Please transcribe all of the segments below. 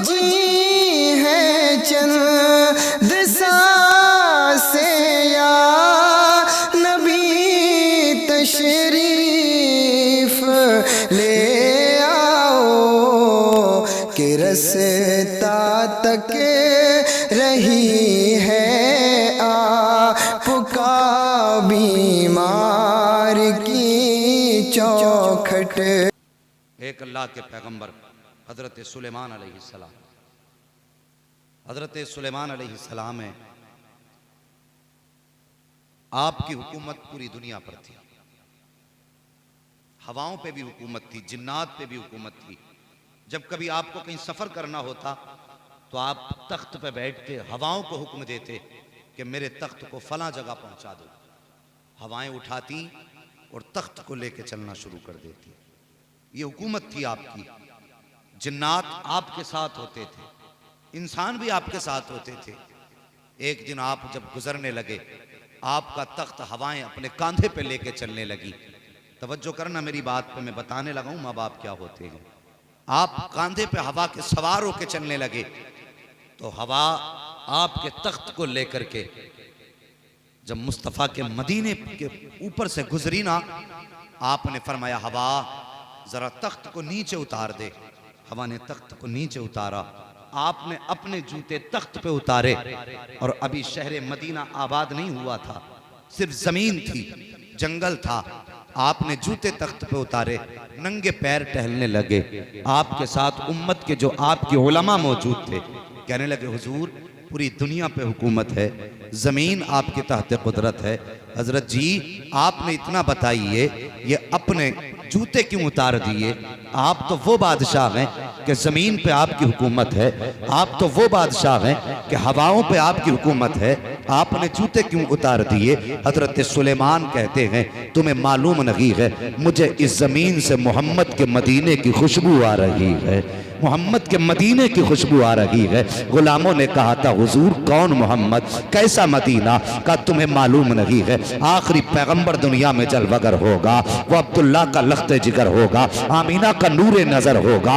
जी है चंद सांसें या नबी तशरीफ ले आओ कि रस्ता तक रही है आपका बीमार की चौखट। एक अल्लाह के पैगंबर हज़रत सुलेमान अलैहिस्सलाम, हज़रत सुलेमान अलैहिस्सलाम है, आपकी हुकूमत पूरी दुनिया पर थी। हवाओं पे भी हुकूमत थी, जिन्नात पे भी हुकूमत थी। जब कभी आपको कहीं सफ़र करना होता तो आप तख्त पे बैठते, हवाओं को हुक्म देते कि मेरे तख्त को फलां जगह पहुंचा दो। हवाएं उठाती और तख्त को लेके चलना शुरू कर देती। ये हुकूमत थी आपकी। जिन्नात आपके साथ होते थे, इंसान भी आपके साथ होते थे। एक दिन आप जब गुजरने लगे, आपका तख्त हवाएं अपने कांधे पे लेके चलने लगी। तवज्जो करना मेरी बात पे, मैं बताने लगा हूं माँ बाप क्या होते हैं। आप कांधे पे हवा के सवार होके चलने लगे तो हवा आपके तख्त को लेकर के जब मुस्तफ़ा के मदीने के ऊपर से गुजरी ना, आपने फरमाया हवा जरा तख्त को नीचे उतार दे। हवा ने तख्त को नीचे उतारा, आपने अपने जूते तख्त पे उतारे और अभी शहर मदीना आबाद नहीं हुआ था, सिर्फ जमीन थी, जंगल था। आपने जूते तख्त पे उतारे, नंगे पैर टहलने लगे। आपके साथ उम्मत के जो आपके उलमा मौजूद थे, कहने लगे हुजूर पूरी दुनिया पे हुकूमत है, जमीन आपके तहत कुदरत है। हजरत जी आपने इतना बताइए, ये अपने जूते क्यों उतार दिए? आप तो वो बादशाह हैं कि जमीन पे आपकी हुकूमत है, आप तो वो बादशाह हैं कि हवाओं पे आपकी हुकूमत है, आपने जूते क्यों उतार दिए? हजरत सुलेमान कहते हैं तुम्हें मालूम नहीं है, मुझे इस जमीन से मोहम्मद के मदीने की खुशबू आ रही है, मोहम्मद के मदीने की खुशबू आ रही है। गुलामों ने कहा था हुजूर कौन मोहम्मद, कैसा मदीना? का तुम्हें मालूम नहीं है, आखिरी पैगंबर दुनिया में जलवगर होगा, वो अब्दुल्ला का लख्ते जिगर होगा, आमीना का नूरे नजर होगा,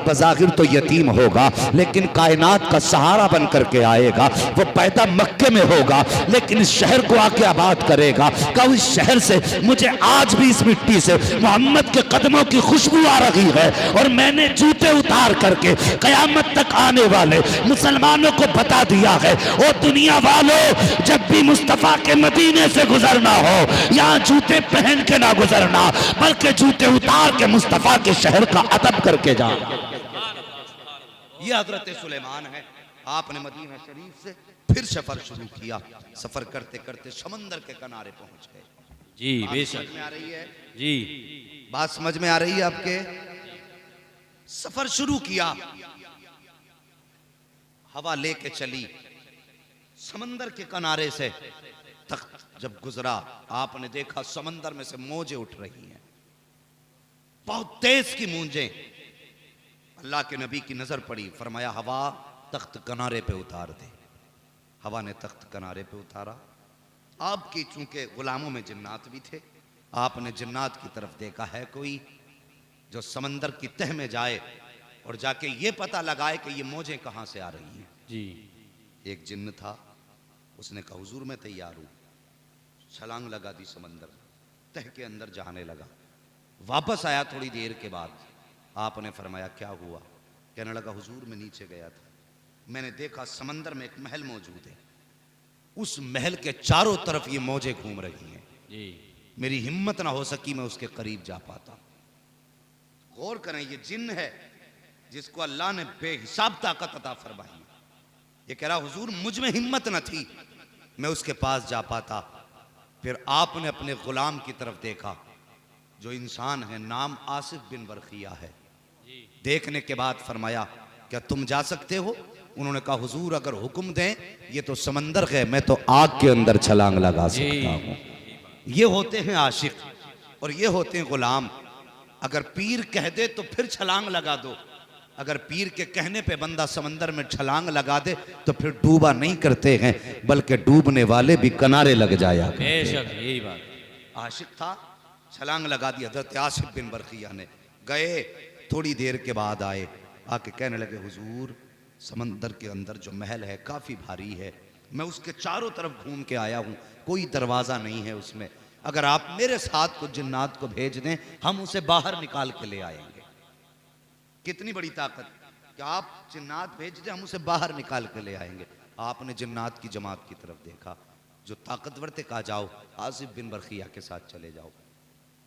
बज़ाहिर तो यतीम होगा लेकिन कायनात का सहारा बन करके आएगा। वो पैदा मक्के में होगा लेकिन इस शहर को आके आबाद करेगा। का उस शहर से मुझे आज भी इस मिट्टी से मोहम्मद के कदमों की खुशबू आ रही है और मैंने जूते उतार करके कयामत तक आने वाले मुसलमानों को बता दिया है, ओ दुनिया वालों जब भी मुस्तफा के मदीने से गुजरना हो, यहाँ जूते पहन के ना गुजरना बल्कि जूते उतार के मुस्तफा के शहर का अदब करके जाना। ये हजरत सुलेमान है। आपने मदीना शरीफ से फिर सफर शुरू किया। सफर करते करते समंदर के किनारे पहुंच गए। जी बेशक समझ में आ रही है जी, बात समझ में आ रही है आपके? सफर शुरू किया, हवा लेके चली समंदर के किनारे से। तख्त जब गुजरा आपने देखा समंदर में से मौजें उठ रही हैं, बहुत तेज की मूंजें। अल्लाह के नबी की नजर पड़ी, फरमाया हवा तख्त किनारे पे उतार दे। हवा ने तख्त किनारे पे उतारा। आपकी चूंकि गुलामों में जिन्नात भी थे, आपने जिन्नात की तरफ देखा है कोई जो समंदर की तह में जाए और जाके ये पता लगाए कि ये मौजें कहां से आ रही हैं। जी एक जिन्न था, उसने कहा हुजूर मैं तैयार हूं। छलांग लगा दी समंदर, तह के अंदर जाने लगा। वापस आया थोड़ी देर के बाद, आपने फरमाया क्या हुआ? कहने लगा हुजूर मैं नीचे गया था, मैंने देखा समंदर में एक महल मौजूद है, उस महल के चारों तरफ ये मौजें घूम रही हैं। जी मेरी हिम्मत ना हो सकी मैं उसके करीब जा पाता। गौर करें, ये जिन्न है जिसको अल्लाह ने बेहिसाब ताकत अता फरमाई। ये कह रहा हुजूर मुझ में हिम्मत न थी मैं उसके पास जा पाता। फिर आपने अपने गुलाम की तरफ देखा जो इंसान है, नाम आसिफ बिन बरखिया है। देखने के बाद फरमाया क्या तुम जा सकते हो? उन्होंने कहा हुजूर अगर हुक्म दें, ये तो समंदर है, मैं तो आग के अंदर छलांग लगा सकता हूं। ये होते हैं आशिक और ये होते हैं गुलाम। अगर पीर कह दे तो फिर छलांग लगा दो, अगर पीर के कहने पे बंदा समंदर में छलांग लगा दे तो फिर डूबा नहीं करते हैं बल्कि डूबने वाले भी किनारे लग जाया। बेशक यही बात। आशिक था, छलांग लगा दी। हजरत आसिफ बिन बरखिया ने गए, थोड़ी देर के बाद आए, आके कहने लगे हुजूर समंदर के अंदर जो महल है काफ़ी भारी है, मैं उसके चारों तरफ घूम के आया हूँ, कोई दरवाज़ा नहीं है उसमें, अगर आप मेरे साथ को जिन्नात को भेज दें हम उसे बाहर निकाल के ले आएंगे। कितनी बड़ी ताकत कि आप जिन्नात भेज दें हम उसे बाहर निकाल के ले आएंगे। आपने जिन्नात की जमात की तरफ देखा, जो ताकतवर थे कहा जाओ आसिफ बिन बरखिया के साथ चले जाओ।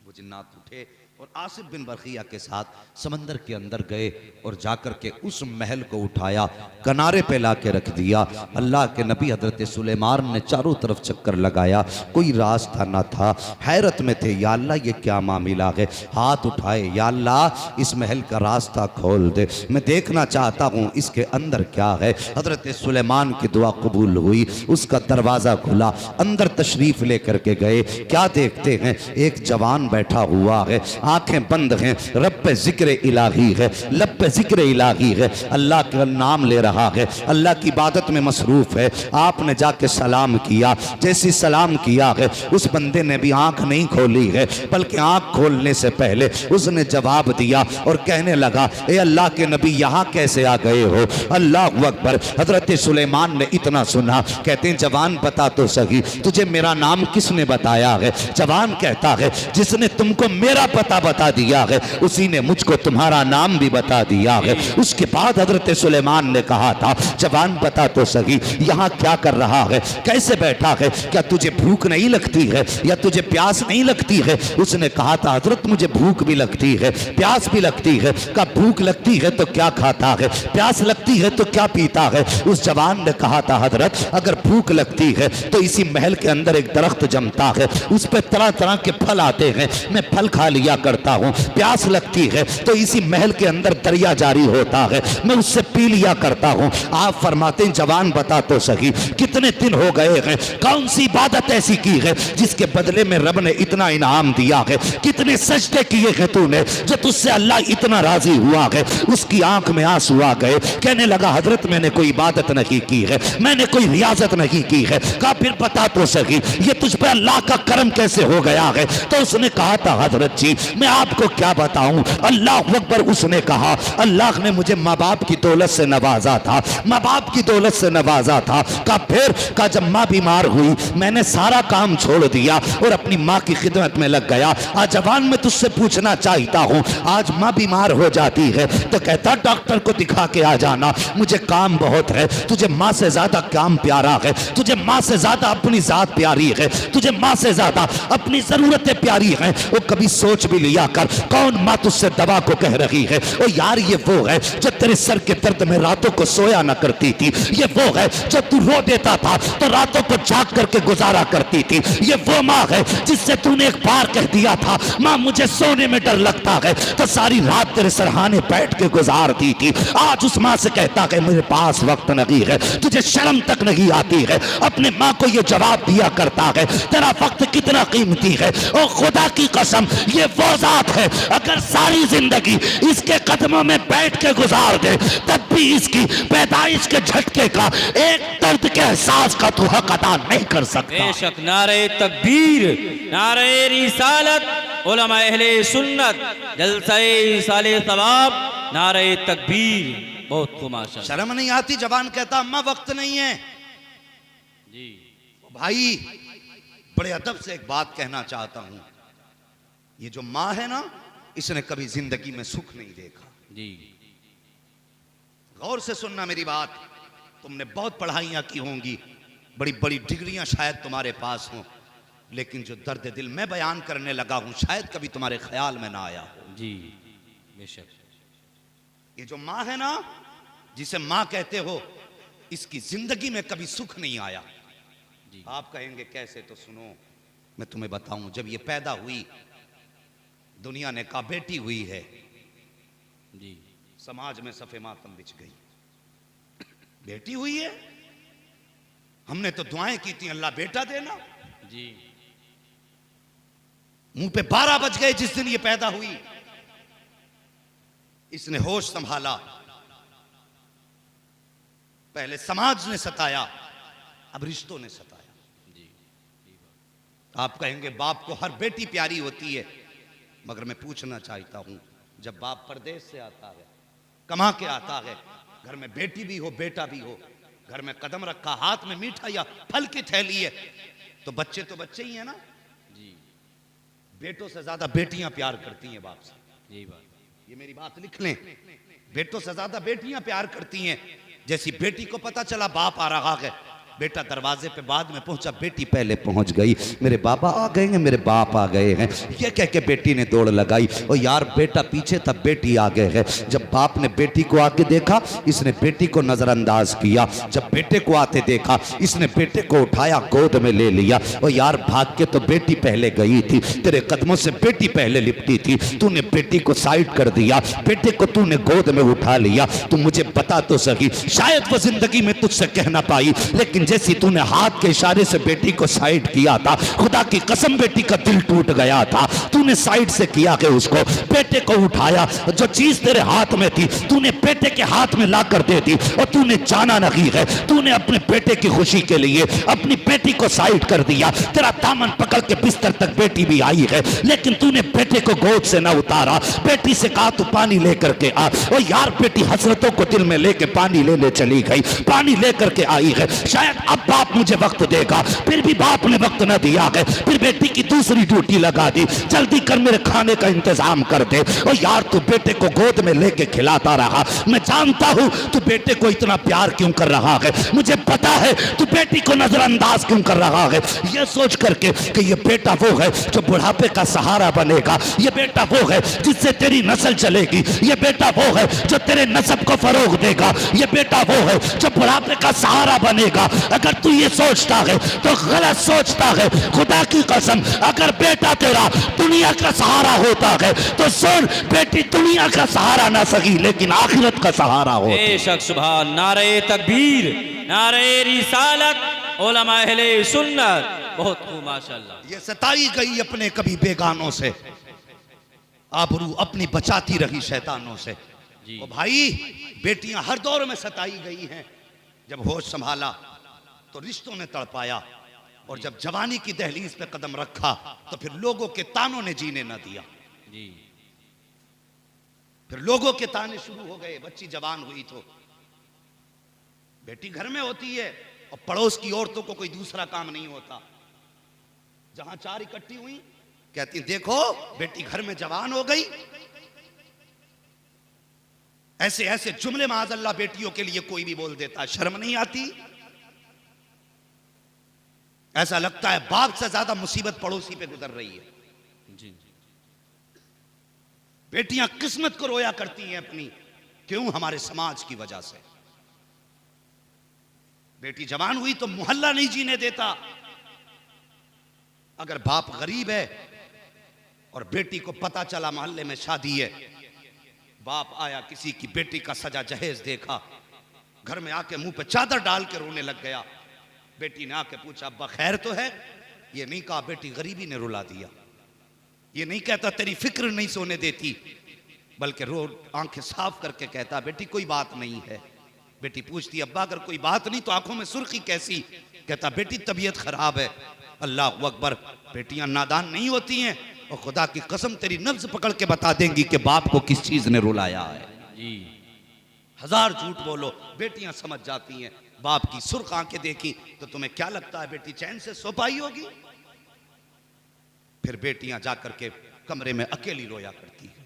वो जिन्नात उठे और आसिफ बिन बरखिया के साथ समंदर के अंदर गए और जाकर के उस महल को उठाया, किनारे पे ला के रख दिया। अल्लाह के नबी हजरत सुलेमान ने चारों तरफ चक्कर लगाया, कोई रास्ता ना था, हैरत में थे, या अल्लाह ये क्या मामला है। हाथ उठाए, या अल्लाह इस महल का रास्ता खोल दे, मैं देखना चाहता हूँ इसके अंदर क्या है। हजरत सुलेमान की दुआ कबूल हुई, उसका दरवाज़ा खुला, अंदर तशरीफ लेकर के गए। क्या देखते हैं, एक जवान बैठा हुआ है, आंखें बंद हैं, रब पे जिक्र इलाही है, लब पे जिक्र इलाही है, अल्लाह का नाम ले रहा है, अल्लाह की इबादत में मसरूफ है। आपने जाके सलाम किया, जैसी सलाम किया है उस बंदे ने भी आंख नहीं खोली है, बल्कि आंख खोलने से पहले उसने जवाब दिया और कहने लगा, ए अल्लाह के नबी यहाँ कैसे आ गए हो। अल्लाह अकबर। हजरत सुलेमान ने इतना सुना, कहते हैं जवान बता तो सही तुझे मेरा नाम किसने बताया है। जवान कहता है जिसने तुमको मेरा पता बता दिया है उसी ने मुझको तुम्हारा नाम भी बता दिया है। उसके बाद हजरत सुलेमान ने कहा था, जवान बता तो सही यहाँ क्या कर रहा है, कैसे बैठा है, क्या तुझे भूख नहीं लगती है या तुझे प्यास नहीं लगती है। उसने कहा था हजरत मुझे भूख भी लगती है, प्यास भी लगती है। कहा भूख लगती है तो क्या खाता है, प्यास लगती है तो क्या पीता है। उस जवान ने कहा था हजरत अगर भूख लगती है तो इसी महल के अंदर एक दरख्त जमता है, उस पर तरह तरह के फल आते हैं, मैं फल खा लिया करता हूँ। प्यास लगती है तो इसी महल के अंदर दरिया जारी होता है, मैं उससे पी लिया करता हूँ। आप फरमाते हैं जवान बता तो सही कितने दिन हो गए हैं, कौन सी इबादत ऐसी की है जिसके बदले में रब ने इतना इनाम दिया है, कितने सजदे किए हैं तूने जो तुझसे अल्लाह इतना राजी हुआ है। उसकी आंख में आंसू आ गए, कहने लगा हजरत मैंने कोई इबादत नहीं की है, मैंने कोई रियाजत नहीं की है। कहा फिर बता तो सही ये तुझ पर अल्लाह का करम कैसे हो गया है। तो उसने कहा था हजरत जी मैं आपको क्या बताऊं, अल्लाह अकबर। उसने कहा अल्लाह ने मुझे माँ बाप की दौलत से नवाजा था, माँ बाप की दौलत से नवाजा था। कहा फिर कहा जब माँ बीमार हुई मैंने सारा काम छोड़ दिया और अपनी माँ की खिदमत में लग गया। आज जवान मैं तुझसे पूछना चाहता हूँ, आज माँ बीमार हो जाती है तो कहता डॉक्टर को दिखा के आ जाना, मुझे काम बहुत है। तुझे माँ से ज्यादा काम प्यारा है, तुझे माँ से ज्यादा अपनी जात प्यारी है, तुझे माँ से ज्यादा अपनी जरूरतें प्यारी हैं। वो कभी सोच भी लिया कर कौन माँ तुझसे दवा को कह रही है। ओ यार ये वो है जो तेरे सर के दर्द में रातों को सोया न करती थी, ये वो है जो तू रो देता था तो रातों को जाग करके गुजारा करती थी, ये वो माँ है जिससे तूने एक बार कह दिया था माँ मुझे सोने में डर लगता है तो सारी रात तेरे सरहाने बैठ के गुजारती थी। आज उस माँ से कहता है मेरे पास वक्त नहीं है, तुझे शर्म तक नहीं आती है, अपने माँ को ये जवाब दिया करता है तेरा वक्त कितना कीमती है। ओ खुदा की कसम ये वो जात है अगर सारी जिंदगी इसके कदमों में बैठ के गुजार दे तब भी इसकी पैदाइश के झटके का एक दर्द के एहसास का तू हक अदा नहीं कर सकता। बेशक नारे तकबीर, नारे रिसालत, उलमा अहले सुन्नत, जलसे साले सवाब, नारे तकबीर। बहुत खुमाशा। शर्म नहीं आती, जवान कहता अम्मा वक्त नहीं है। जी भाई बड़े अदब से एक बात कहना चाहता हूं, ये जो माँ है ना इसने कभी जिंदगी में सुख नहीं देखा। जी गौर से सुनना मेरी बात, तुमने बहुत पढ़ाइयां की होंगी, बड़ी बड़ी डिग्रियां शायद तुम्हारे पास हों, लेकिन जो दर्द दिल मैं बयान करने लगा हूं शायद कभी तुम्हारे ख्याल में ना आया हो। जी बेशक। ये जो माँ है ना जिसे माँ कहते हो, इसकी जिंदगी में कभी सुख नहीं आया। आप कहेंगे कैसे, तो सुनो मैं तुम्हें बताऊं। जब ये पैदा हुई दुनिया ने कहा बेटी हुई है, जी समाज में सफे मातम बिछ गई, बेटी हुई है। हमने तो दुआएं की थी अल्लाह बेटा देना। जी मुंह पे 12 बज गए जिस दिन ये पैदा हुई। इसने होश संभाला, पहले समाज ने सताया, अब रिश्तों ने सताया। आप कहेंगे बाप को हर बेटी प्यारी होती है, मगर मैं पूछना चाहता हूं जब बाप परदेश से आता है कमा के आता है, घर में बेटी भी हो बेटा भी हो, घर में कदम रखा, हाथ में मीठा या फल की थैली है, तो बच्चे ही है ना जी। बेटों से ज्यादा बेटियां प्यार करती हैं बाप से। यही बात, ये मेरी बात लिख लें, बेटों से ज्यादा बेटियां प्यार करती हैं। जैसी बेटी को पता चला बाप आ रहा है, बेटा दरवाजे पे बाद में पहुंचा, बेटी पहले पहुंच गई, मेरे बाबा आ गए हैं, मेरे बाप आ गए हैं, ये कह के बेटी ने दौड़ लगाई। और यार बेटा पीछे था, बेटी आगे है। जब बाप ने बेटी को आगे देखा, इसने बेटी को नजरअंदाज किया। जब बेटे को आते देखा, इसने बेटे को उठाया, गोद में ले लिया। और यार भाग के तो बेटी पहले गई थी, तेरे कदमों से बेटी पहले लिपटी थी, तूने बेटी को साइड कर दिया, बेटे को तूने गोद में उठा लिया। तू मुझे बता तो सही, शायद वो जिंदगी में तुझसे कह ना पाई, लेकिन जैसी तूने हाथ के इशारे से बेटी को साइड किया था, खुदा की कसम बेटी का दिल टूट गया था। तूने साइड से किया कि उसको, बेटे को उठाया, जो चीज तेरे हाथ में थी तूने बेटे के हाथ में ला कर दे दी। और तूने जाना नहीं है, तूने अपने बेटे की खुशी के लिए अपनी बेटी को साइड कर दिया। तेरा दामन पकड़ के बिस्तर तक बेटी भी आई है, लेकिन तूने बेटे को गोद से ना उतारा। बेटी से कहा तू पानी लेकर के आ। और यार बेटी हसरतों को दिल में लेके पानी लेने चली गई, पानी लेकर के आई है। शायद अब बाप मुझे वक्त देगा, फिर भी बाप ने वक्त न दिया है। फिर बेटी की दूसरी ड्यूटी लगा दी, जल्दी कर मेरे खाने का इंतजाम कर दे। और यार तू बेटे को गोद में लेके खिलाता रहा। मैं जानता हूं तू बेटे को इतना प्यार क्यों कर रहा है, मुझे पता है तू बेटी को नजरअंदाज क्यों कर रहा है। यह सोच करके कि ये बेटा वो है जो बुढ़ापे का सहारा बनेगा, ये बेटा वो है जिससे तेरी नस्ल चलेगी, ये बेटा वो है जो तेरे नस्ब को फरोग देगा, ये बेटा वो है जो बुढ़ापे का सहारा बनेगा। अगर तू ये सोचता है तो गलत सोचता है। खुदा की कसम, अगर बेटा तेरा दुनिया का सहारा होता है तो सुन, बेटी दुनिया का सहारा ना सकी लेकिन आखिरत का सहारा हो। बेशक सुभान, नारे तकबीर, नारे रिसालत, उलमा अहले सुन्नत, बहुत खूब माशाअल्लाह। ये सताई गई अपने कभी बेगानों से, आबरू अपनी बचाती रही शैतानों से। जी। ओ भाई, बेटियां हर दौर में सताई गई हैं। जब होश संभाला तो रिश्तों ने तड़पाया, और जब जवानी की दहलीज पे कदम रखा तो फिर लोगों के तानों ने जीने न दिया। जी। फिर लोगों के ताने शुरू हो गए। बच्ची जवान हुई तो बेटी घर में होती है और पड़ोस की औरतों को कोई दूसरा काम नहीं होता। जहां चार इकट्ठी हुई, कहती देखो बेटी घर में जवान हो गई। ऐसे ऐसे जुमले माज़अल्लाह बेटियों के लिए कोई भी बोल देता, शर्म नहीं आती। ऐसा लगता है बाप से ज्यादा मुसीबत पड़ोसी पे गुजर रही है। जी। बेटियां किस्मत को रोया करती हैं अपनी, क्यों? हमारे समाज की वजह से। बेटी जवान हुई तो मोहल्ला नहीं जीने देता। अगर बाप गरीब है और बेटी को पता चला मोहल्ले में शादी है, बाप आया, किसी की बेटी का सजा जहेज देखा, घर में आके मुंह पे चादर डाल के रोने लग गया। बेटी ने आके पूछा अब्बा खैर तो है? ये नहीं कहा बेटी गरीबी ने रुला दिया, ये नहीं कहता तेरी फिक्र नहीं सोने देती, बल्कि रो आंखें साफ करके कहता बेटी कोई बात नहीं है। बेटी पूछती अब्बा अगर कोई बात नहीं तो आंखों में सुर्खी कैसी? कहता बेटी तबीयत खराब है। अल्लाह अकबर, बेटियां नादान नहीं होती हैं, और खुदा की कसम तेरी नब्ज पकड़ के बता देंगी कि बाप को किस चीज ने रुलाया है। जी। हजार झूठ बोलो, बेटियां समझ जाती हैं। बाप की सुर्ख आंखें देखी तो तुम्हें क्या लगता है बेटी चैन से सो पाई होगी? फिर बेटियां जाकर के कमरे में अकेली रोया करती है।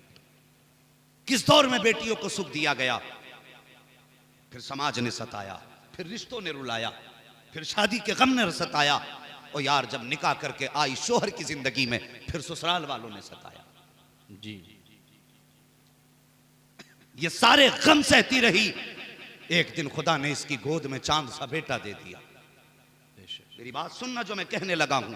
किस दौर में बेटियों को सुख दिया गया? फिर समाज ने सताया, फिर रिश्तों ने रुलाया, फिर शादी के गम ने सताया, और यार जब निकाह करके आई शोहर की जिंदगी में, फिर ससुराल वालों ने सताया। जी। ये सारे गम सहती रही। एक दिन खुदा ने इसकी गोद में चांद सा बेटा दे दिया। मेरी बात सुनना जो मैं कहने लगा हूं।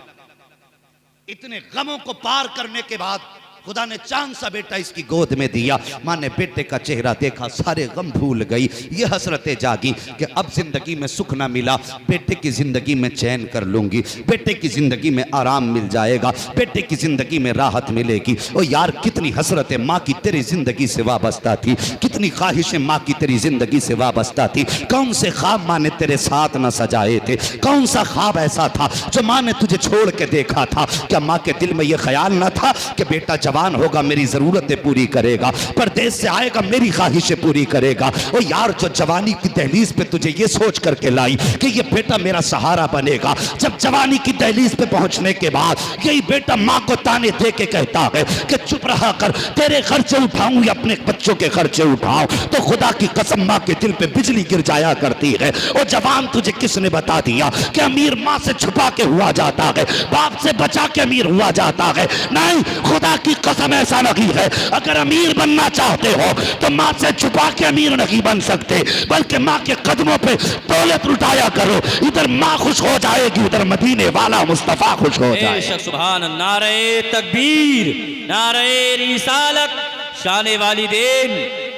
इतने गमों को पार करने के बाद खुदा ने चांद सा बेटा इसकी गोद में दिया। माँ ने बेटे का चेहरा देखा, सारे गम भूल गई। ये हसरतें जागी कि अब जिंदगी में सुख ना मिला, बेटे की जिंदगी में चैन कर लूंगी, बेटे की जिंदगी में आराम मिल जाएगा, बेटे की जिंदगी में राहत मिलेगी। और यार कितनी हसरतें माँ की तेरी जिंदगी से वाबस्ता थी, कितनी ख्वाहिशें माँ की तेरी जिंदगी से वाबस्ता थी। कौन से ख्वाब माँ ने तेरे साथ न सजाए थे? कौन सा ख्वाब ऐसा था जो माँ ने तुझे छोड़ के देखा था? क्या माँ के दिल में यह ख्याल न था कि बेटा जवान होगा मेरी ज़रूरतें पूरी करेगा, परदेश से आएगा मेरी ख्वाहिशें पूरी करेगा। ओ यार, जो जवानी की दहलीज पे तुझे ये सोच करके लाई कि ये बेटा मेरा सहारा बनेगा, जब जवानी की दहलीज पे पहुंचने के बाद यही बेटा माँ को ताने दे के कहता है कि चुप रहा कर, तेरे खर्चे उठाऊं या अपने बच्चों के खर्चे उठाऊं, तो खुदा की कसम माँ के दिल पे बिजली गिर जाया करती है। ओ जवान, तुझे किसने बता दिया कि अमीर माँ से छुपा के हुआ जाता है, बाप से बचा के अमीर हुआ जाता है? नहीं, खुदा की कसम ऐसा नहीं है। अगर अमीर बनना चाहते हो तो माँ से छुपा के अमीर नहीं बन सकते, बल्कि माँ के कदमों पे दौलत लुटाया करो। इधर माँ खुश हो जाएगी, उधर मदीने वाला मुस्तफा खुश हो जाएगा। बेशक सुभान। नारे तकबीर, नारे रिसालत, शान वालिदैन,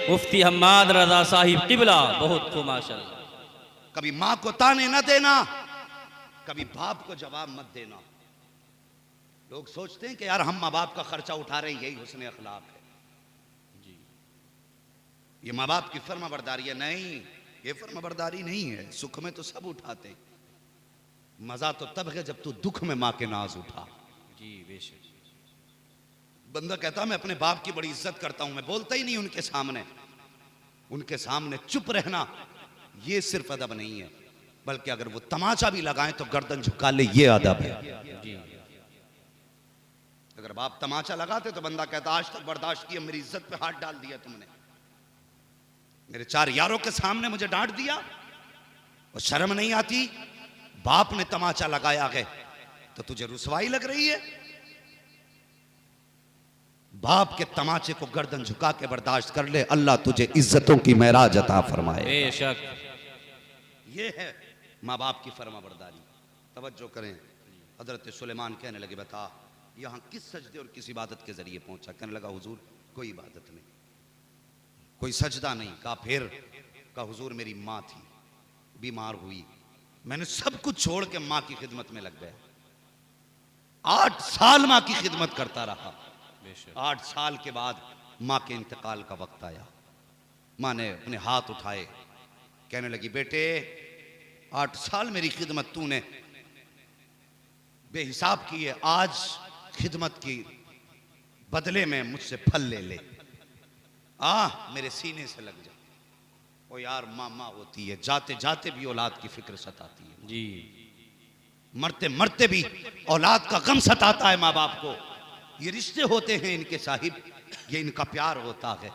मुफ्ती हम्माद रजा साहिब किबला। बहुत खूब माशाअल्लाह। कभी माँ को ताने न देना, कभी बाप को जवाब मत देना। लोग सोचते हैं कि यार हम माँ बाप का खर्चा उठा रहे हैं, यही हुस्न अखलाक है जी, ये माँ बाप की फर्माबरदारी है। नहीं, ये फर्माबरदारी नहीं है। सुख में तो सब उठाते, मजा तो तब है जब तू दुख में माँ के नाज उठा जी। बेशक बंदा कहता मैं अपने बाप की बड़ी इज्जत करता हूं, मैं बोलता ही नहीं उनके सामने। उनके सामने चुप रहना ये सिर्फ अदब नहीं है, बल्कि अगर वो तमाचा भी लगाएं तो गर्दन झुका ले, ये अदब है जी। अगर बाप तमाचा लगाते तो बंदा कहता आज तक बर्दाश्त किया, मेरी इज्जत पे हाथ डाल दिया तुमने, मेरे 4 यारों के सामने मुझे डांट दिया, और शर्म नहीं आती? बाप ने तमाचा लगाया है तो तुझे रुसवाई लग रही है? बाप के तमाचे को गर्दन झुका के बर्दाश्त कर ले, अल्लाह तुझे इज्जतों की महराज अता फरमाए। बेशक ये है माँ बाप की फर्माबरदारी। तवज्जो करें, हजरत सुलेमान कहने लगे बता यहाँ किस सजदे और किस इबादत के जरिए पहुंचा? कहने लगा हुजूर कोई इबादत नहीं, कोई सजदा नहीं। कहा फिर? कहा हुजूर मेरी माँ थी, बीमार हुई, मैंने सब कुछ छोड़ के माँ की खिदमत में लग गया। 8 साल माँ की खिदमत करता रहा। 8 साल के बाद माँ के इंतकाल का वक्त आया। माँ ने अपने हाथ उठाए, कहने लगी बेटे 8 साल मेरी खिदमत तूने बेहिसाब की है, आज खिदमत की बदले में मुझसे फल ले ले, मेरे सीने से लग जा। ओ यार, माँ माँ होती है, जाते जाते भी औलाद की फिक्र सताती है जी, मरते मरते भी औलाद का गम सताता है माँ बाप को। ये रिश्ते होते हैं इनके साहिब, ये इनका प्यार होता है।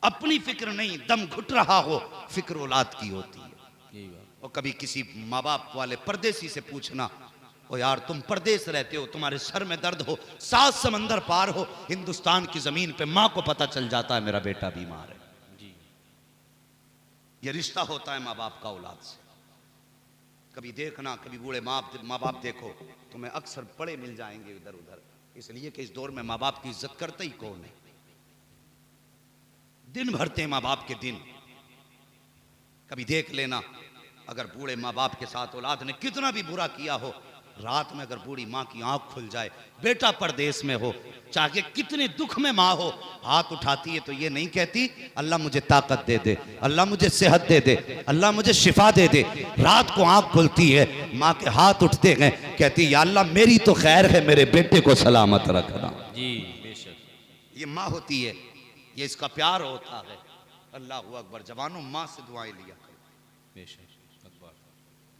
अपनी फिक्र नहीं, दम घुट रहा हो फिक्र औलाद की होती है। और कभी किसी माँ बाप वाले परदेसी से पूछना, ओ यार तुम परदेश रहते हो, तुम्हारे सर में दर्द हो, 7 समंदर पार हो, हिंदुस्तान की जमीन पे माँ को पता चल जाता है मेरा बेटा बीमार है जी। ये रिश्ता होता है माँ बाप का औलाद से। कभी देखना, कभी बूढ़े माँ बाप देखो, तुम्हें अक्सर बड़े मिल जाएंगे इधर उधर, इसलिए कि इस दौर में माँ बाप की इज्जत करता ही कौन है। दिन भरते हैं माँ बाप के दिन। कभी देख लेना, अगर बूढ़े माँ बाप के साथ औलाद ने कितना भी बुरा किया हो, रात में अगर बूढ़ी माँ की आंख खुल जाए, बेटा परदेश में हो, चाहे कितने दुख में माँ हो, हाथ उठाती है तो ये नहीं कहती अल्लाह मुझे ताकत दे दे, अल्लाह मुझे सेहत दे दे, अल्लाह मुझे शिफा दे दे। रात को आंख खुलती है, माँ के हाथ उठते हैं, कहती या अल्लाह मेरी तो खैर है, मेरे बेटे को सलामत रखना जी। बेशक ये माँ होती है, ये इसका प्यार होता है। अल्लाह अकबर। जवानों, माँ से दुआएं लिया करो। बेशक अकबर।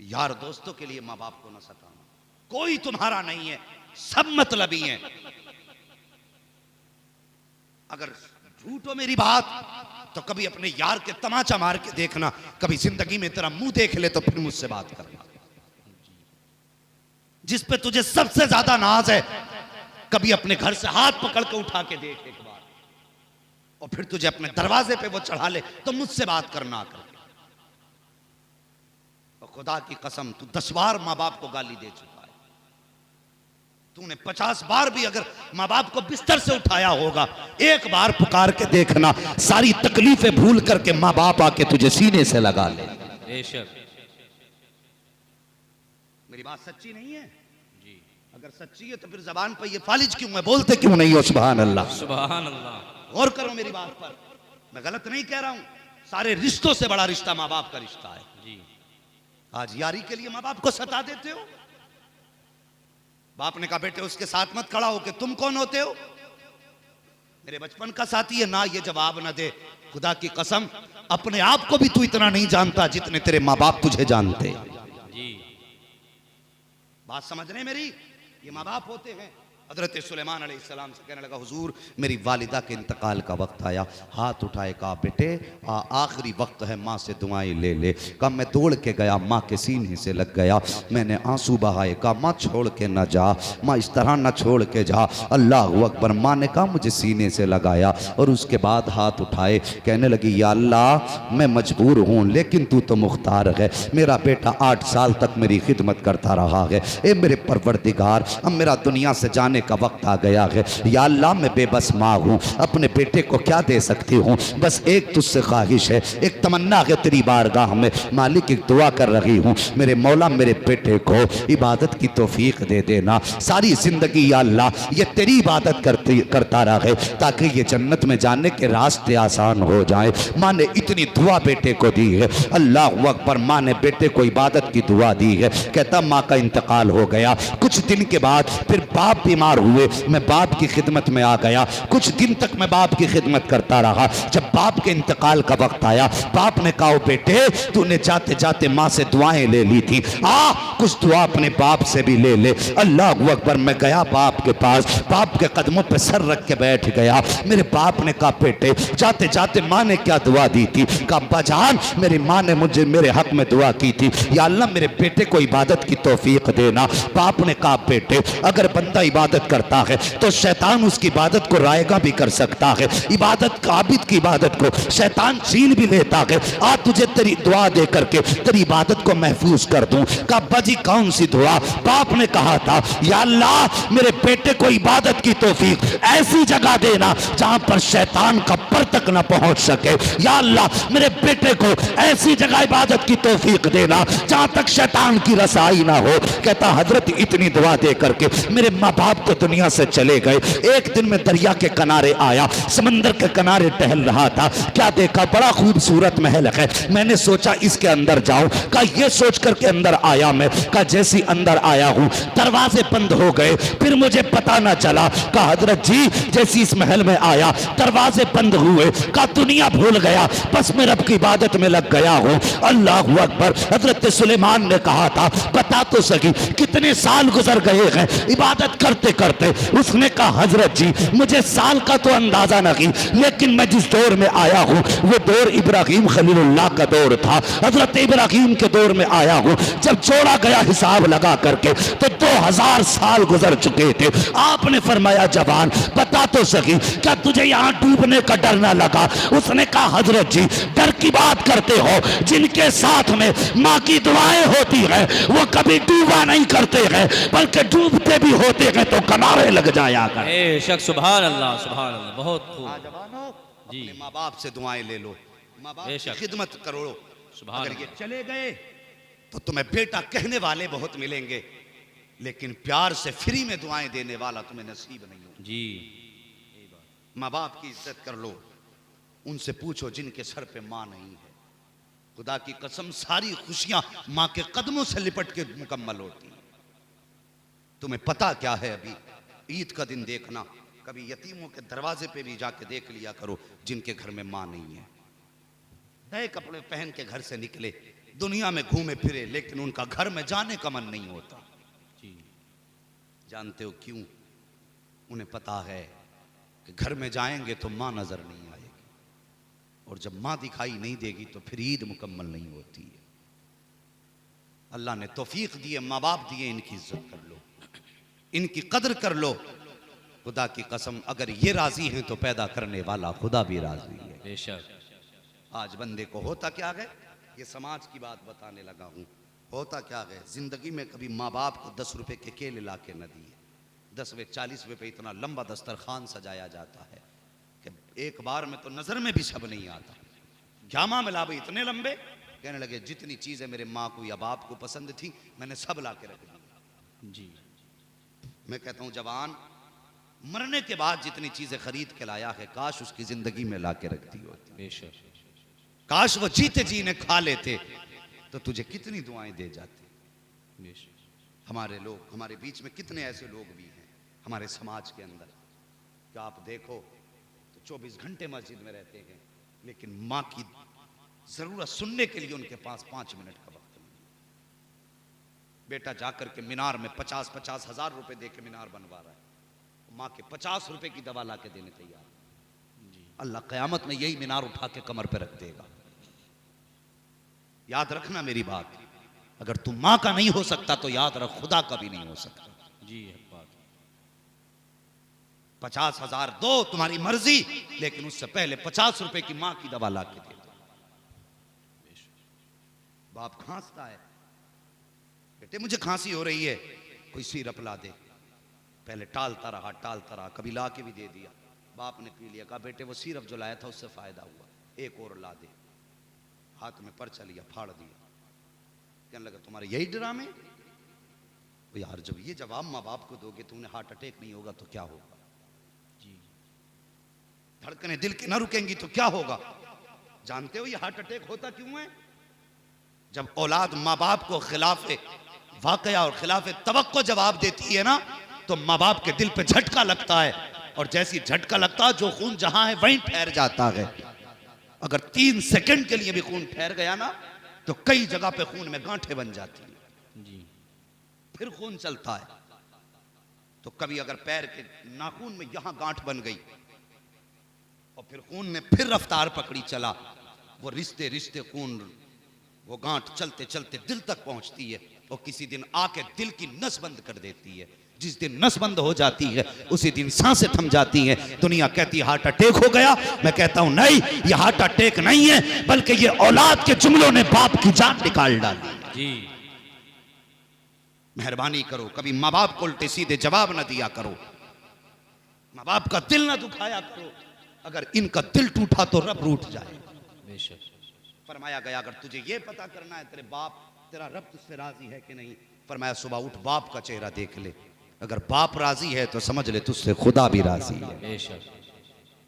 यार दोस्तों के लिए माँ बाप को न सताना, कोई तुम्हारा नहीं है, सब मतलबी हैं। अगर झूठो मेरी बात तो कभी अपने यार के तमाचा मार के देखना, कभी जिंदगी में तेरा मुंह देख ले तो फिर मुझसे बात करना। जिस पे तुझे सबसे ज्यादा नाज है, कभी अपने घर से हाथ पकड़ के उठा के देख एक बार, और फिर तुझे अपने दरवाजे पे वो चढ़ा ले तो मुझसे बात करना करके। और खुदा की कसम, तू 10 बार माँ बाप को गाली दे चुका है। तूने 50 बार भी अगर माँ बाप को बिस्तर से उठाया होगा, एक बार पुकार के देखना, सारी तकलीफें भूल करके माँ बाप आके तुझे सीने से लगा ले। बेशक मेरी बात सच्ची नहीं है जी। अगर सच्ची है तो फिर जबान पर ये फालिज क्यों है, बोलते क्यों नहीं हो सुभान अल्लाह। सुभान अल्लाह। गौर करो मेरी बात पर, मैं गलत नहीं कह रहा हूं। सारे रिश्तों से बड़ा रिश्ता माँ बाप का रिश्ता है जी। आज यारी के लिए माँ बाप को सता देते हो। बाप ने कहा बेटे उसके साथ मत खड़ा हो, कि तुम कौन होते हो? मेरे बचपन का साथी है ना, ये जवाब ना दे। खुदा की कसम, अपने आप को भी तू इतना नहीं जानता जितने तेरे माँ बाप तुझे जानते। जी बात समझ रहे हैं मेरी? ये माँ बाप होते हैं। हजरत सुलेमान अलैहिस्सलाम से कहने लगा, हुजूर मेरी वालिदा के इंतकाल का वक्त आया। हाथ उठाए, कहा बेटे आखिरी वक्त है, माँ से दुआएं ले ले। कहा मैं दौड़ के गया, माँ के सीने से लग गया, मैंने आंसू बहाए। कहा माँ छोड़ के ना जा, माँ इस तरह ना छोड़ के जा। अल्लाह अकबर। माँ ने कहा मुझे सीने से लगाया और उसके बाद हाथ उठाए, कहने लगी या अल्लाह मैं मजबूर हूँ लेकिन तू तो मुख्तार है। मेरा बेटा 8 साल तक मेरी खिदमत करता रहा है। ए मेरे परवरदिगार, अब मेरा दुनिया से जाने का वक्त आ गया है। या अल्लाह मैं बेबस माँ हूँ, अपने बेटे को क्या दे सकती हूँ? बस एक तुझसे ख्वाहिश है, एक तमन्ना है तेरी बारगाह में। मालिक एक दुआ कर रही हूँ, मेरे मौला मेरे बेटे को इबादत की तौफीक दे देना। सारी जिंदगी या अल्लाह ये तेरी इबादत करता रहे ताकि ये जन्नत में जाने के रास्ते आसान हो जाए। माँ ने इतनी दुआ बेटे को दी है। अल्लाह अकबर। माँ ने बेटे को इबादत की दुआ दी है। कहता माँ का इंतकाल हो गया। कुछ दिन के बाद फिर बाप बीमार हुए, मैं बाप की खिदमत में आ गया। कुछ दिन तक मैं बाप की खिदमत करता रहा। जब बाप के इंतकाल का वक्त आया, बाप ने कहा बेटे तूने जाते जाते माँ से दुआएं ले ली थी, कुछ दुआ अपने बाप से भी ले ले। अल्लाह अकबर। मैं गया बाप के पास, बाप के कदमों पे सर रख के बैठ गया। मेरे बाप ने कहा बेटे जाते जाते माँ ने क्या दुआ दी थी? कहा अब्बा जान मेरी माँ ने मुझे मेरे हक में दुआ की थी, या अल्लाह मेरे बेटे को इबादत की तौफीक देना। बाप ने कहा बेटे अगर बंदा इबादत करता है तो शैतान उसकी इबादत को रायगा भी कर सकता है। इबादत का आबिद की इबादत को शैतान छीन भी लेता है। आज तुझे तेरी दुआ दे करके तेरी इबादत को महफूज कर दूं। कहा अब्बा जी कौन सी दुआ? बाप ने कहा था या अल्लाह मेरे बेटे को इबादत की तौफीक ऐसी जगह देना जहां पर शैतान का पर तक न पहुंच सके। या अल्लाह मेरे बेटे को ऐसी जगह इबादत की तौफीक देना जहां तक शैतान की रसाई ना हो। कहता हजरत इतनी दुआ दे करके मेरे माँ बाप तो दुनिया से चले गए। एक दिन में दरिया के किनारे आया, समंदर के किनारे टहल रहा था। क्या देखा? बड़ा खूबसूरत महल है। मैंने सोचा इसके अंदर जाऊं। कहा ये सोच करके अंदर आया मैं। कहा जैसी अंदर आया हूं दरवाजे बंद हो गए, फिर मुझे पता ना चला। कहा हजरत जी जैसी इस महल में आया दरवाजे बंद हुए। कहा दुनिया भूल गया, बस मैं रब की इबादत में लग गया हूं। अल्लाह अकबर। हजरत सुलेमान ने कहा था बता तो सकी कितने साल गुजर गए हैं इबादत करते करते। उसने कहा हजरत जी मुझे साल का तो अंदाजा नहीं, लेकिन मैं जिस दौर में आया हूँ वो दौर इब्राहिम खलीलुल्लाह का दौर था। हजरत इब्राहिम के दौर में आया हूँ। जब जोड़ा गया हिसाब लगा करके तो 2000 साल गुजर चुके थे। आपने फरमाया जवान बता तो सकी क्या तुझे यहाँ डूबने का डर ना लगा? उसने कहा हजरत जी डर की बात करते हो, जिनके साथ में माँ की दुआएं होती है वो कभी डूबा नहीं करते हैं बल्कि डूबते भी होते हैं तो किनारे लग जाया कर। बेशक सुभान अल्लाह सुभान अल्लाह। बहुत खूब जी। अपने माँ बाप से दुआएं ले लो, माँ बाप की बेशक। खिदमत करो। सुभान अगर ये अल्लाह। चले गए तो तुम्हें बेटा कहने वाले बहुत मिलेंगे, लेकिन प्यार से फ्री में दुआएं देने वाला तुम्हें नसीब नहीं हो। जी माँ बाप की इज्जत कर लो, उनसे पूछो जिनके सर पे माँ नहीं है। खुदा की कसम सारी खुशियां माँ के कदमों से लिपट के मुकम्मल होती हैं। तुम्हें पता क्या है? अभी ईद का दिन देखना, कभी यतीमों के दरवाजे पे भी जाके देख लिया करो जिनके घर में माँ नहीं है। नए कपड़े पहन के घर से निकले, दुनिया में घूमे फिरे, लेकिन उनका घर में जाने का मन नहीं होता। जी जानते हो क्यों? उन्हें पता है कि घर में जाएंगे तो माँ नजर नहीं आएगी, और जब माँ दिखाई नहीं देगी तो फिर ईद मुकम्मल नहीं होती है। अल्लाह ने तौफीक दी है, माँ बाप दिए, इनकी इज्जत कर लो, इनकी कदर कर लो। खुदा की कसम अगर ये राजी हैं तो पैदा करने वाला खुदा भी राजी है। बेशक। आज बंदे को होता क्या है, ये समाज की बात बताने लगा हूं, होता क्या है जिंदगी में कभी माँ बाप को 10 रुपए के केले ला के न दिए। 10वें 40वें पे इतना लंबा दस्तरखान सजाया जाता है कि एक बार में तो नजर में भी सब नहीं आता। जामा मिला भाई इतने लंबे, कहने लगे जितनी चीजें मेरे माँ को या बाप को पसंद थी मैंने सब ला के रख दी। जी मैं कहता हूं जवान मरने के बाद जितनी चीजें खरीद के लाया है काश उसकी जिंदगी में ला के रख दी होती। बेशक। काश वो जीते जी ने खा लेते तो तुझे कितनी दुआएं दे जाते। बेशक। हमारे लोग, हमारे बीच में कितने ऐसे लोग भी हैं हमारे समाज के अंदर कि आप देखो 24 घंटे मस्जिद में रहते हैं, लेकिन माँ की जरूरत सुनने के लिए उनके पास 5 मिनट का वक्त नहीं। बेटा जाकर के मीनार में 50-50 हजार रुपए दे के मीनार बनवा रहा है, माँ के 50 रुपए की दवा ला के देने तैयार। अल्लाह क़यामत में यही मीनार उठा के कमर पे रख देगा। याद रखना मेरी बात, अगर तू माँ का नहीं हो सकता तो याद रख खुदा का भी नहीं हो सकता। जी बात 50,000 दो तुम्हारी मर्जी, लेकिन उससे पहले 50 रुपए की माँ की दवा ला के दे दो। बाप खांसता है, बेटे मुझे खांसी हो रही है, कोई सिरप ला दे। पहले टालता रहा, कभी ला के भी दे दिया। बाप ने पी लिया, कहा बेटे वो सिरप जो लाया था उससे फायदा हुआ, एक और ला दे। हाथ में पर्चा लिया, फाड़ दिया। कहने लगा तुम्हारे यही ड्रामे? यार जब ये जवाब माँ बाप को दोगे तो उन्हें हार्ट अटैक नहीं होगा तो क्या होगा? जी धड़कनें दिल की ना रुकेंगी तो क्या होगा? जानते हो ये हार्ट अटैक होता क्यों है? जब औलाद माँ बाप को खिलाफे वाकया और खिलाफे तवक्को जवाब देती है ना, तो माँ बाप के दिल पे झटका लगता है, और जैसी झटका लगता है जो खून जहां है वहीं ठहर जाता है। अगर 3 सेकंड के लिए भी खून ठहर गया ना, तो कई जगह पे खून में गांठें बन जाती है, जी फिर खून चलता है। तो कभी अगर पैर के नाखून में यहां गांठ बन गई और फिर खून ने फिर रफ्तार पकड़ी चला, वो रिश्ते रिश्ते खून वो गांठ चलते चलते दिल तक पहुंचती है, और किसी दिन आके दिल की नस बंद कर देती है। जिस दिन नस बंद हो जाती है उसी दिन सांसें थम जाती हैं। दुनिया कहती है हार्ट अटैक हो गया, मैं कहता हूं नहीं, ये हार्ट अटैक नहीं है, बल्कि ये औलाद के जुमलों ने बाप की जान निकाल डाली। जी मेहरबानी करो, कभी माँ बाप को उल्टे सीधे जवाब न दिया करो, माँ बाप का दिल न दुखाया करो। अगर इनका दिल टूटा तो रब रूठ जाए। बेशक फरमाया गया अगर तुझे ये पता करना है तेरा रब तुझसे राजी है कि नहीं, फरमाया सुबह उठ बाप का चेहरा देख ले, अगर बाप राजी है तो समझ ले तुझसे खुदा भी राजी है। बेशक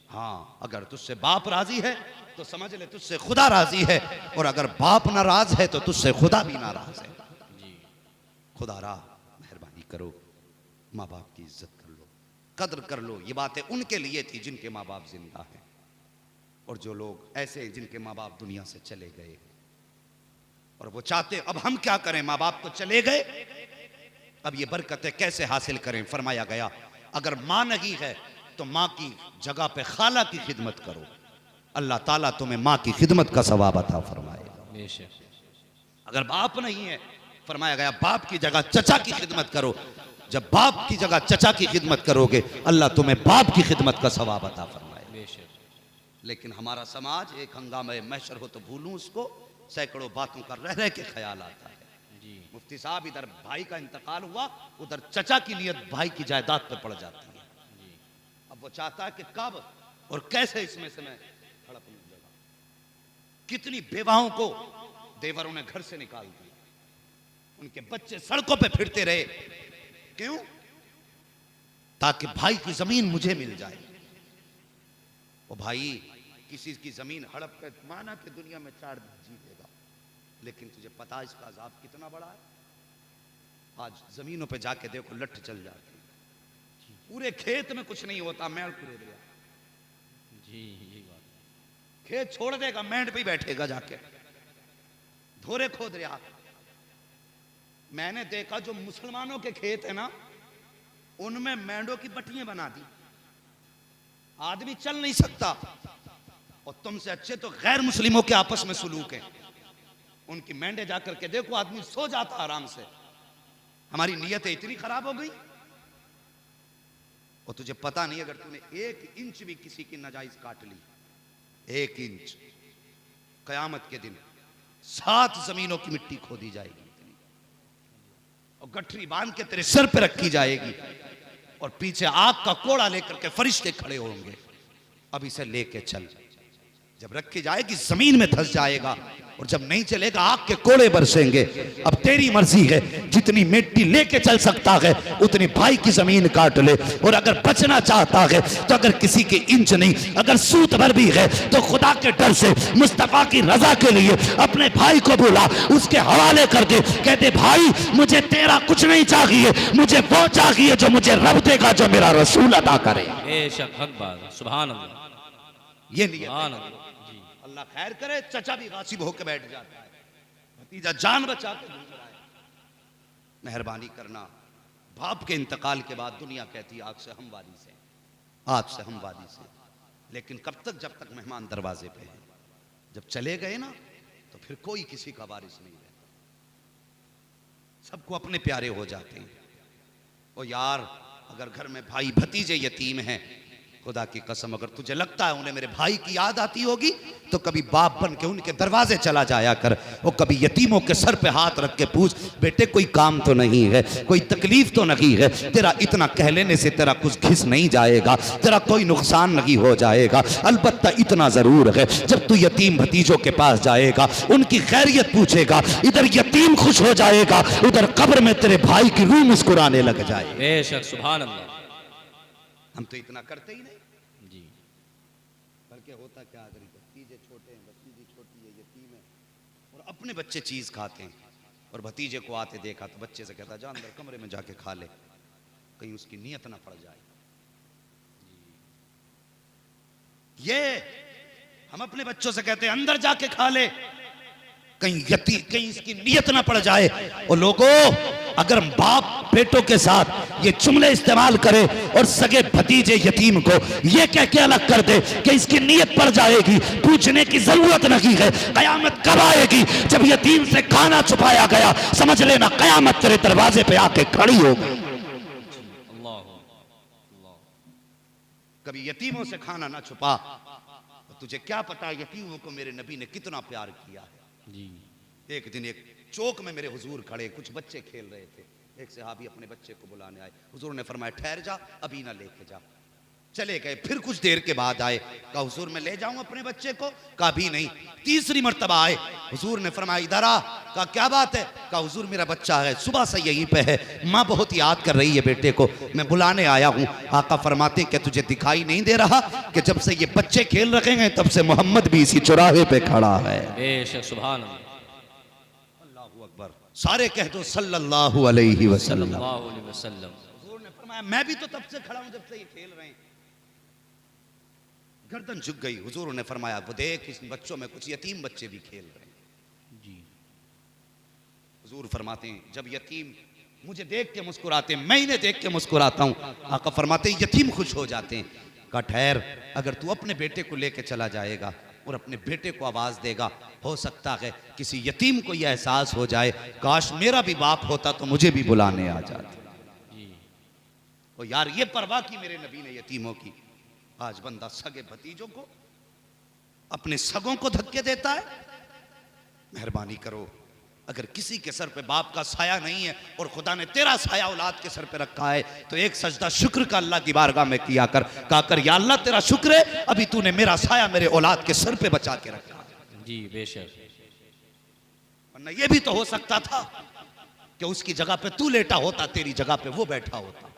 हाँ, अगर तुझसे बाप राजी है तो समझ ले तुझसे खुदा राजी है, और अगर बाप नाराज है तो तुझसे खुदा भी नाराज है। खुदा रा मेहरबानी करो, माँ बाप की इज्जत कर लो, कद्र कर लो। ये बातें उनके लिए थी जिनके माँ बाप जिंदा हैं, और जो लोग ऐसे हैं जिनके माँ बाप दुनिया से चले गए, और वो चाहते अब हम क्या करें, माँ बाप तो चले गए, अब ये बरकतें कैसे हासिल करें। फरमाया गया अगर माँ नहीं है तो माँ की जगह पे खाला की खिदमत करो, अल्लाह ताला तुम्हें माँ की खिदमत का सवाब अता फरमाएगा। बेशक अगर बाप नहीं है, फरमाया गया बाप की जगह चचा की खिदमत करो, जब बाप की जगह चचा की खिदमत करोगे अल्लाह तुम्हें बाप की खिदमत का सवाब अता फरमाएगा। बेशक लेकिन हमारा समाज एक हंगामे महशर हो तो भूलूं उसको, सैकड़ों बातों का रह रह के ख्याल आता है। जी मुफ्ती साहब इधर भाई का इंतकाल हुआ, उधर चचा की नियत भाई की जायदाद पे पड़ जाती है। अब वो चाहता है कि कब और कैसे इसमें से मैं हड़प लूं। कितनी बेवाहों को देवरों ने घर से निकाल दिया, उनके बच्चे सड़कों पे फिरते रहे, क्यों? ताकि भाई की जमीन मुझे मिल जाए। वो भाई किसी की जमीन हड़प कर माना कि दुनिया में 4 दिन जीतेगा, लेकिन तुझे पता इसका अजाब कितना बड़ा है। आज जमीनों पे जाके देखो लठ चल जाती है, पूरे खेत में कुछ नहीं होता, मेड़ कुरेद गया। जी ये बात खेत छोड़ देगा, मेंढ पे ही बैठेगा जाके, धोरे खोद रहा। मैंने देखा जो मुसलमानों के खेत है ना, उनमें मेंढों की बटियां बना दी, आदमी चल नहीं सकता। और तुमसे अच्छे तो गैर मुस्लिमों के आपस में सुलूक है, उनकी मेंढे जाकर के देखो, आदमी सो जाता आराम से। हमारी नीयतें इतनी खराब हो गई। और तुझे पता नहीं, अगर तूने 1 इंच भी किसी की नाजायज काट ली, 1 इंच, कयामत के दिन 7 जमीनों की मिट्टी खोदी जाएगी और गठरी बांध के तेरे सर पे रखी जाएगी, और पीछे आग का कोड़ा लेकर के फरिश्ते खड़े होंगे, अब इसे लेके चल। जब रखी जाएगी जमीन में धंस जाएगा, और जब नहीं चलेगा आग के कोड़े बरसेंगे। अब तेरी मर्जी है, जितनी मिट्टी लेके चल सकता है उतनी भाई की जमीन काट ले, और अगर बचना चाहता है तो अगर किसी के इंच नहीं, अगर सूत भर भी है तो खुदा के डर से मुस्तफा की रजा के लिए अपने भाई को बुला, उसके हवाले कर दे, कहते भाई मुझे तेरा कुछ नहीं चाहिए, मुझे वो चाहिए जो मुझे रब देगा, जो मेरा रसूल अदा करे। बेशक हक बात, सुभान अल्लाह। ये नियत सुभान है। अल्लाह। जी अल्लाह खैर करे, चचा भी गासिब होकर बैठ जाता है, भतीजा जान बचा के घूम रहा है। मेहरबानी करना, बाप के इंतकाल के बाद दुनिया कहती है आग से हमवारी से, आग से हमवारी से, लेकिन कब तक? जब तक मेहमान दरवाजे पे हैं। जब चले गए ना तो फिर कोई किसी का वारिस नहीं रहता, सबको अपने प्यारे हो जाते हैं। ओ यार, अगर घर में भाई भतीजे यतीम हैं, खुदा की कसम अगर तुझे लगता है उन्हें मेरे भाई की याद आती होगी तो कभी बाप बन के उनके दरवाजे चला जाया कर, और कभी यतीमों के सर पे हाथ रख के पूछ, बेटे कोई काम तो नहीं है, कोई तकलीफ तो नहीं है, तेरा इतना कह लेने से तेरा कुछ घिस नहीं जाएगा, तेरा कोई नुकसान नहीं हो जाएगा। अलबत्ता इतना जरूर है, जब तू यतीम भतीजों के पास जाएगा, उनकी खैरियत पूछेगा, इधर यतीम खुश हो जाएगा, उधर कब्र में तेरे भाई की रूह मुस्कुराने लग जाए। बेशक सुभान अल्लाह। हम तो इतना करते ही नहीं। जी बल्कि होता क्या, अगर भतीजे छोटे हैं, भतीजी छोटी है, यतीम है, और अपने बच्चे चीज खाते हैं और भतीजे को आते देखा तो बच्चे से कहता जा अंदर कमरे में जाके खा ले, कहीं उसकी नीयत ना पड़ जाए। ये हम अपने बच्चों से कहते हैं अंदर जाके खा ले, कहीं इसकी नीयत ना पड़ जाए। और लोगों, अगर बाप बेटों के साथ ये जुमले इस्तेमाल करे और सगे भतीजे यतीम को ये कह के अलग कर दे कि इसकी नीयत पड़ जाएगी, पूछने की जरूरत नहीं है। कयामत कब आएगी? जब यतीम से खाना छुपाया गया, समझ लेना कयामत तेरे दरवाजे पे आके खड़ी हो गई। अल्लाह अल्लाह। कभी यतीमों से खाना ना छुपा, तो तुझे क्या पता यतीमों को मेरे नबी ने कितना प्यार किया है। जी एक दिन एक चौक में मेरे हुजूर खड़े, कुछ बच्चे खेल रहे थे, एक सहाबी अपने बच्चे को बुलाने आए, हुजूर ने फरमाया ठहर जा, अभी ना लेके जा। चले गए, फिर कुछ देर के बाद आए, कहा हुजूर मैं ले जाऊं अपने बच्चे को, कहा भी नहीं। तीसरी मर्तबा आए, हुजूर ने फरमाया इधर आ, कहा क्या बात है, कहा हुजूर मेरा बच्चा है, सुबह से यहीं पे है, माँ बहुत याद कर रही है बेटे को, मैं बुलाने आया हूँ। आका फरमाते क्या तुझे दिखाई नहीं दे रहा कि जब से ये बच्चे खेल रखे हैं तब से मोहम्मद भी इसी चौराहे पे खड़ा है। बेशक सुभान अल्लाह। अल्लाहू अकबर, सारे कह दो सल्लल्लाहु अलैहि वसल्लम। सल्लल्लाहु अलैहि वसल्लम। हुजूर ने फरमाया मैं भी तो तब से खड़ा हूं जब से ये खेल रहे हैं। गर्दन झुक गई। हुजूर ने फरमाया वो देख इस बच्चों में कुछ यतीम बच्चे भी खेल रहे हैं। जी हुजूर फरमाते हैं जब यतीम मुझे देख के मुस्कुराते हैं, मैं इन्हें देख के मुस्कुराता हूं। आका फरमाते हैं यतीम खुश हो जाते हैं। कहा ठहर, अगर तू अपने बेटे को लेके चला जाएगा और अपने बेटे को आवाज देगा, हो सकता है किसी यतीम को यह एहसास हो जाए काश मेरा भी बाप होता तो मुझे भी बुलाने आ जाता। जी ओ यार ये परवाह की मेरे नबी ने यतीमों की। आज बंदा सगे भतीजों को, अपने सगों को धक्के देता है। मेहरबानी करो, अगर किसी के सर पे बाप का साया नहीं है और खुदा ने तेरा साया औलाद के सर पे रखा है तो एक सजदा शुक्र का अल्लाह की बारगाह में किया कर। कहा कर या अल्लाह तेरा शुक्र है अभी तूने मेरा साया मेरे औलाद के सर पे बचा के रखा है। जी बेशक। वरना ये भी तो हो सकता था कि उसकी जगह पे तू लेटा होता, तेरी जगह पे वो बैठा होता।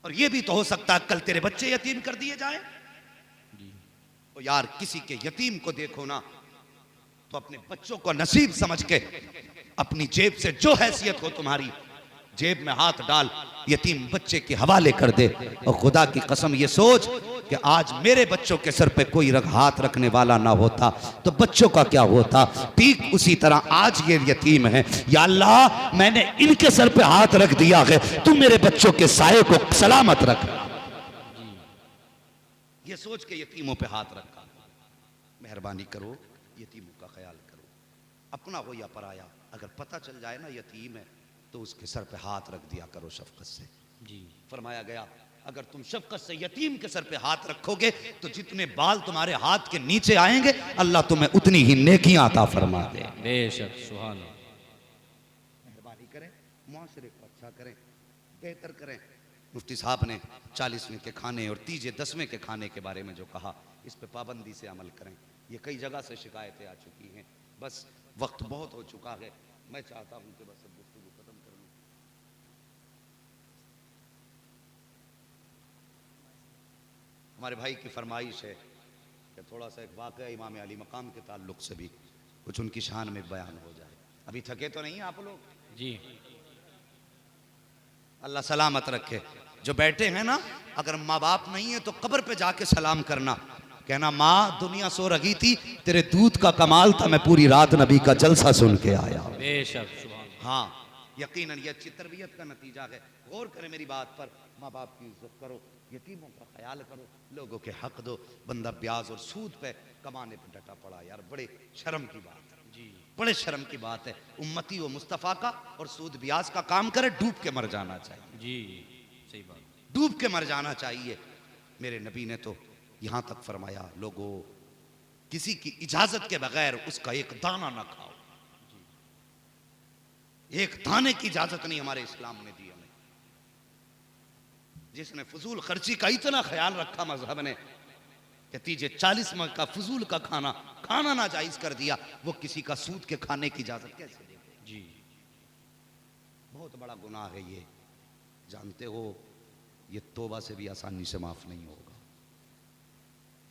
और ये भी तो हो सकता कल तेरे बच्चे यतीम कर दिए जाए। तो यार किसी के यतीम को देखो ना तो अपने बच्चों को नसीब समझ के अपनी जेब से जो हैसियत हो तुम्हारी जेब में हाथ डाल, यतीम बच्चे के हवाले कर दे। और खुदा की कसम ये सोच कि आज मेरे बच्चों के सर पे कोई हाथ रखने वाला ना होता तो बच्चों का क्या होता। ठीक उसी तरह आज ये यतीम है, या अल्लाह मैंने इनके सर पे हाथ रख दिया है, तू मेरे बच्चों के साये को सलामत रख। ये सोच के यतीमों पे हाथ रखा। मेहरबानी करो, यतीमों का ख्याल करो, अपना हो या पराया। अगर पता चल जाए ना यतीम है तो उसके सर पे हाथ रख दिया करो शफकत से। जी फरमाया गया अगर तुम शफकत से यतीम के सर पे हाथ रखोगे तो जितने बाल तुम्हारे हाथ के नीचे आएंगे अल्लाह तुम्हें उतनी ही नेकियां अता फरमा दे। बेशक सुभान अल्लाह। मेहरबानी करें, मुआशरे को अच्छा करें, बेहतर करें। मुफ्ती साहब ने 40वें के खाने और 10वें के खाने के बारे में जो कहा, इस पे पाबंदी से अमल करें। ये कई जगह से शिकायतें आ चुकी हैं, बस वक्त बहुत हो चुका है। मैं चाहता हूं कि बस अब गुफ्तगू खत्म कर लूं। हमारे भाई की फरमाइश है कि थोड़ा सा एक वाक़या इमाम अली मकाम के ताल्लुक से भी कुछ उनकी शान में बयान हो जाए। अभी थके तो नहीं आप लोग? जी अल्लाह सलामत रखे। जो बैठे हैं ना, अगर माँ बाप नहीं है तो कब्र पे जाके सलाम करना, कहना माँ दुनिया सो रही थी, तेरे दूध का कमाल था, मैं पूरी रात नबी का जलसा सुन के आया। बेशक सुभान। हाँ, यकीनन ये अच्छी तरबियत का नतीजा है। गौर करें मेरी बात पर, माँ बाप की इज्जत करो, यतीमों का ख्याल करो, लोगों के हक दो। बंदा ब्याज और सूद पे कमाने पे डटा पड़ा यार, बड़े शर्म की बात है जी, बड़े शर्म की बात है। उम्मती व मुस्तफ़ा का और सूद ब्याज का काम करे, डूब के मर जाना चाहिए जी, सही बात। डूब के मर जाना चाहिए। मेरे नबी ने तो यहां तक फरमाया, लोगों किसी की इजाजत के बगैर उसका एक दाना ना खाओ। एक दाने की इजाजत नहीं हमारे इस्लाम ने दी हमें। जिसने फजूल खर्ची का इतना ख्याल रखा मजहब ने कि तीजे 40 माह का फजूल का खाना ना जायज कर दिया, वो किसी का सूद के खाने की इजाजत कैसे दे जी। बहुत बड़ा गुनाह है ये, जानते हो। ये तौबा से भी आसानी से माफ नहीं होगा।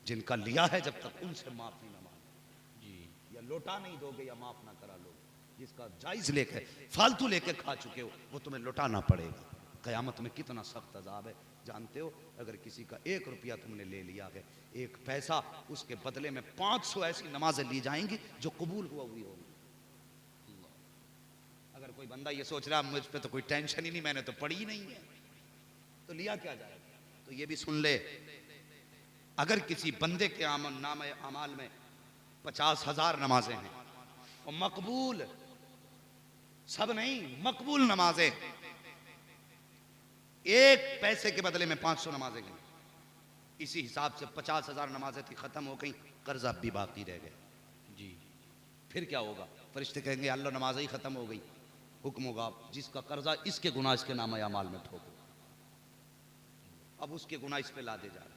जिनका लिया है जब तक उनसे माफी ना मांगो जी, या लौटा नहीं दोगे या माफ ना करा लोगे। जिसका जायज लेके फालतू लेके खा चुके हो वो तुम्हें लौटाना पड़ेगा। कयामत में कितना सख्त अजाब है जानते हो। अगर किसी का 1 रुपया तुमने ले लिया है, 1 पैसा, उसके बदले में 500 ऐसी नमाजें ली जाएंगी जो कबूल हुई होगी। अगर कोई बंदा ये सोच रहा मुझ पे तो कोई टेंशन ही नहीं, मैंने तो पढ़ी ही नहीं है, तो लिया क्या जाएगा। तो ये भी सुन ले, अगर किसी बंदे के नाम अमाल में 50,000 नमाजें हैं और मकबूल, सब नहीं, मकबूल नमाजें, 1 पैसे के बदले में 500 नमाजें गई, इसी हिसाब से 50,000 नमाजें थी, खत्म हो गई, कर्जा भी बाकी रह गए जी। फिर क्या होगा? फरिश्ते कहेंगे अल्लाह नमाज ही खत्म हो गई, हुक्म होगा जिसका कर्जा इसके गुनाह इसके नाम अमाल में ठोको। अब उसके गुनाह इस पे लादे जा रहे।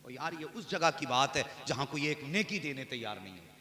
और यार ये उस जगह की बात है जहां कोई एक नेकी देने तैयार नहीं है।